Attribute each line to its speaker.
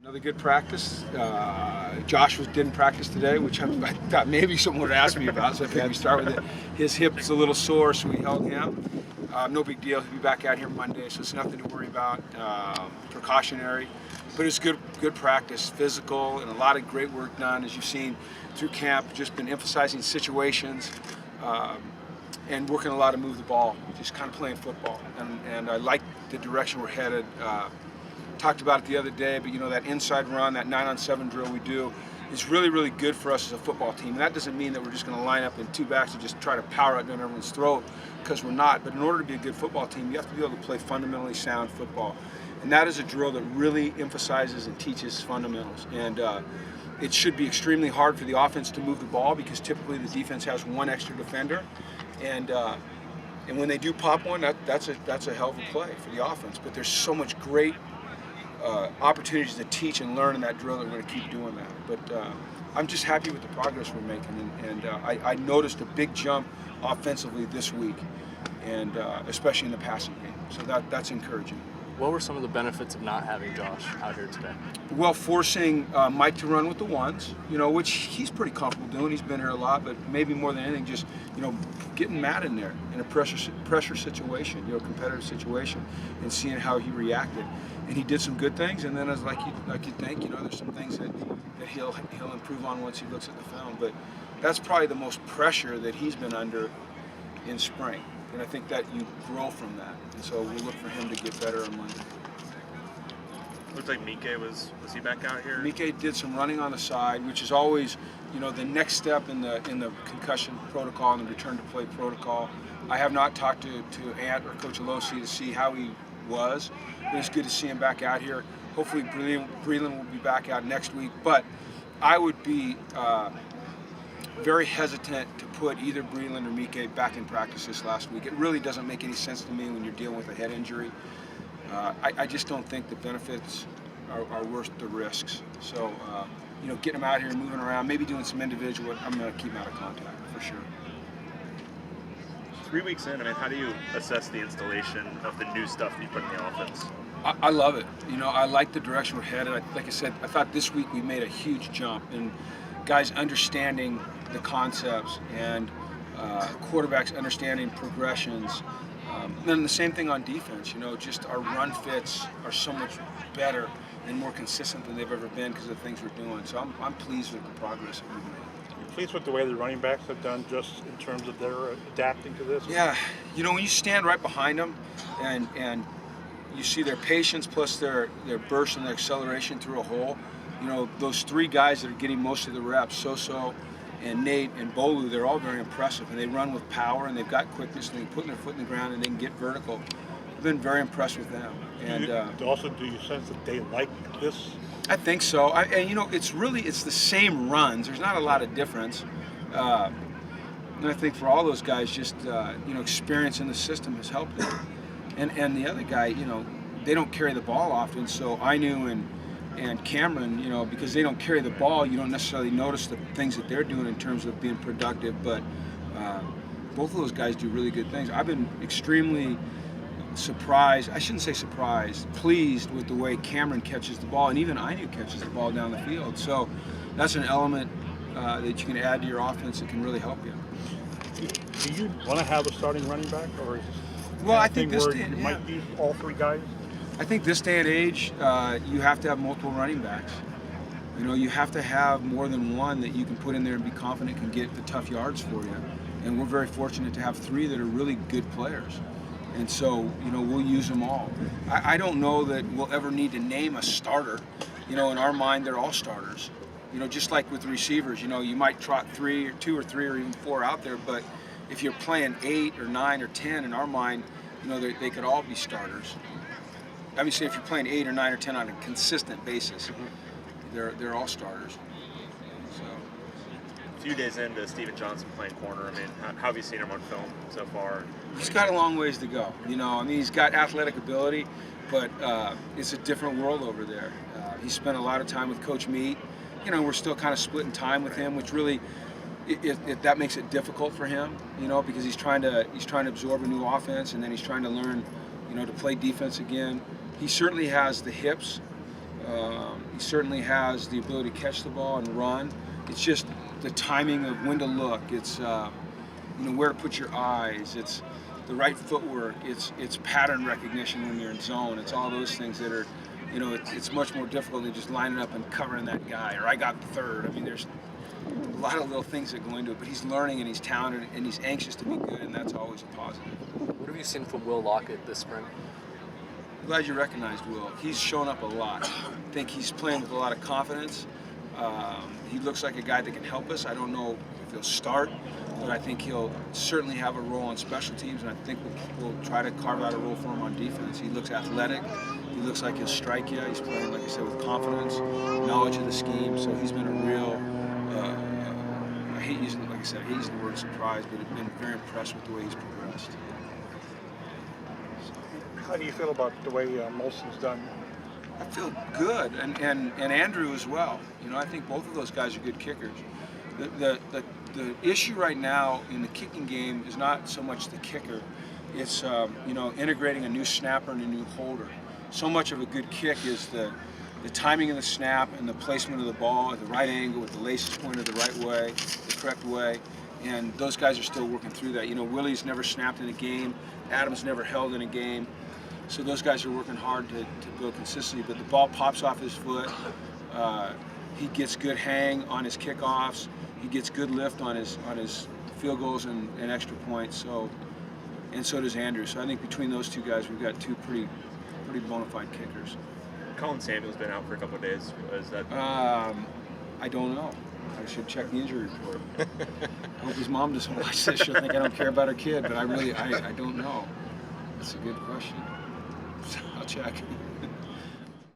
Speaker 1: Another good practice. Josh didn't practice today, which I thought maybe someone would ask me about, so I figured we start with it. His hip's a little sore, so we held him. No big deal. He'll be back out here Monday, so it's nothing to worry about. Precautionary, but it's good practice, physical, and a lot of great work done, as you've seen through camp. Just been emphasizing situations and working a lot to move the ball, just kind of playing football. And I like the direction we're headed. Talked about it the other day, but that inside run, that 9-on-7 drill we do is really, really good for us as a football team. And that doesn't mean that we're just going to line up in two backs and just try to power it down everyone's throat, because we're not. But in order to be a good football team, you have to be able to play fundamentally sound football. And that is a drill that really emphasizes and teaches fundamentals. And it should be extremely hard for the offense to move the ball, because typically the defense has one extra defender. And when they do pop one, that's a hell of a play for the offense. But there's so much great opportunities to teach and learn in that drill that we're going to keep doing that. But I'm just happy with the progress we're making, and I noticed a big jump offensively this week, and especially in the passing game. So that's encouraging.
Speaker 2: What were some of the benefits of not having Josh out here today?
Speaker 1: Well, forcing Mike to run with the ones, which he's pretty comfortable doing. He's been here a lot, but maybe more than anything, just getting Matt in there in a pressure situation, competitive situation, and seeing how he reacted. And he did some good things, and then as like you think, there's some things that he'll improve on once he looks at the film. But that's probably the most pressure that he's been under in spring. And I think that you grow from that. And so we'll look for him to get better on Monday.
Speaker 3: Looks like Mike was he back out here?
Speaker 1: Mike did some running on the side, which is always, the next step in the concussion protocol and the return to play protocol. I have not talked to Ant or Coach Alosi to see how he was, but it's good to see him back out here. Hopefully Breland will be back out next week, but I would be very hesitant to put either Breland or Mike back in practice this last week. It really doesn't make any sense to me when you're dealing with a head injury. I just don't think the benefits are worth the risks. So, getting them out here and moving around, maybe doing some individual, I'm going to keep them out of contact for sure.
Speaker 3: 3 weeks in, how do you assess the installation of the new stuff you put in the offense?
Speaker 1: I love it. I like the direction we're headed. Like I said, I thought this week we made a huge jump in guys understanding the concepts and quarterbacks understanding progressions. Then the same thing on defense. Just our run fits are so much better and more consistent than they've ever been because of the things we're doing. So I'm pleased with the progress that we've made.
Speaker 4: You're pleased with the way the running backs have done just in terms of their adapting to this?
Speaker 1: Yeah. When you stand right behind them and you see their patience plus their burst and their acceleration through a hole, those three guys that are getting most of the reps, Soso and Nate and Bolu, they're all very impressive, and they run with power, and they've got quickness, and they put their foot in the ground, and they can get vertical. I've been very impressed with them. And
Speaker 4: do you sense that they like this?
Speaker 1: I think so. It's the same runs. There's not a lot of difference. And I think for all those guys, just experience in the system has helped them. And the other guy, they don't carry the ball often, so Ainu and Cameron, because they don't carry the ball, you don't necessarily notice the things that they're doing in terms of being productive, but both of those guys do really good things. I've been extremely surprised, I shouldn't say surprised, pleased with the way Cameron catches the ball, and even Ainu catches the ball down the field. So that's an element that you can add to your offense that can really help you.
Speaker 4: Do you want to have a starting running back, or is this
Speaker 1: I think this
Speaker 4: where you might use all three guys?
Speaker 1: I think this day and age, you have to have multiple running backs. You have to have more than one that you can put in there and be confident can get the tough yards for you. And we're very fortunate to have three that are really good players. And so, we'll use them all. I don't know that we'll ever need to name a starter. In our mind, they're all starters. Just like with the receivers, you might trot two or three or even four out there, but if you're playing 8 or 9 or 10, in our mind, they could all be starters. Obviously, if you're playing 8 or 9 or 10 on a consistent basis, they're all starters. So,
Speaker 3: a few days into Steven Johnson playing corner, how have you seen him on film so far?
Speaker 1: He's got a long ways to go. He's got athletic ability, but it's a different world over there. He spent a lot of time with Coach Meade. We're still kind of splitting time with him, which really that makes it difficult for him. Because he's trying to absorb a new offense, and then he's trying to learn, to play defense again. He certainly has the hips He certainly has the ability to catch the ball and run. It's just the timing of when to look. It's where to put your eyes. It's the right footwork. It's pattern recognition when you're in zone. It's all those things that are, it's much more difficult than just lining up and covering that guy. Or I got the third. I mean, there's a lot of little things that go into it. But he's learning and he's talented and he's anxious to be good, and that's always a positive.
Speaker 2: What have you seen from Will Lockett this spring?
Speaker 1: I'm glad you recognized Will. He's shown up a lot. I think he's playing with a lot of confidence. He looks like a guy that can help us. I don't know if he'll start, but I think he'll certainly have a role on special teams, and I think we'll try to carve out a role for him on defense. He looks athletic. He looks like he'll strike you. He's playing, like I said, with confidence, knowledge of the scheme. So he's been a real, I hate using the word surprise, but I've been very impressed with the way he's progressed.
Speaker 4: How do you feel about the way Molson's done?
Speaker 1: I feel good, and Andrew as well. I think both of those guys are good kickers. The issue right now in the kicking game is not so much the kicker. It's integrating a new snapper and a new holder. So much of a good kick is the timing of the snap and the placement of the ball at the right angle with the laces pointed the right way, the correct way. And those guys are still working through that. Willie's never snapped in a game. Adam's never held in a game. So those guys are working hard to build consistency, but the ball pops off his foot. He gets good hang on his kickoffs. He gets good lift on his field goals and extra points. So does Andrew. So I think between those two guys, we've got two pretty bona fide kickers.
Speaker 3: Colin Samuel's been out for a couple of days. Is that?
Speaker 1: I don't know. I should check the injury report. I hope his mom doesn't watch this. She'll think I don't care about her kid, but I don't know. That's a good question. I'll check.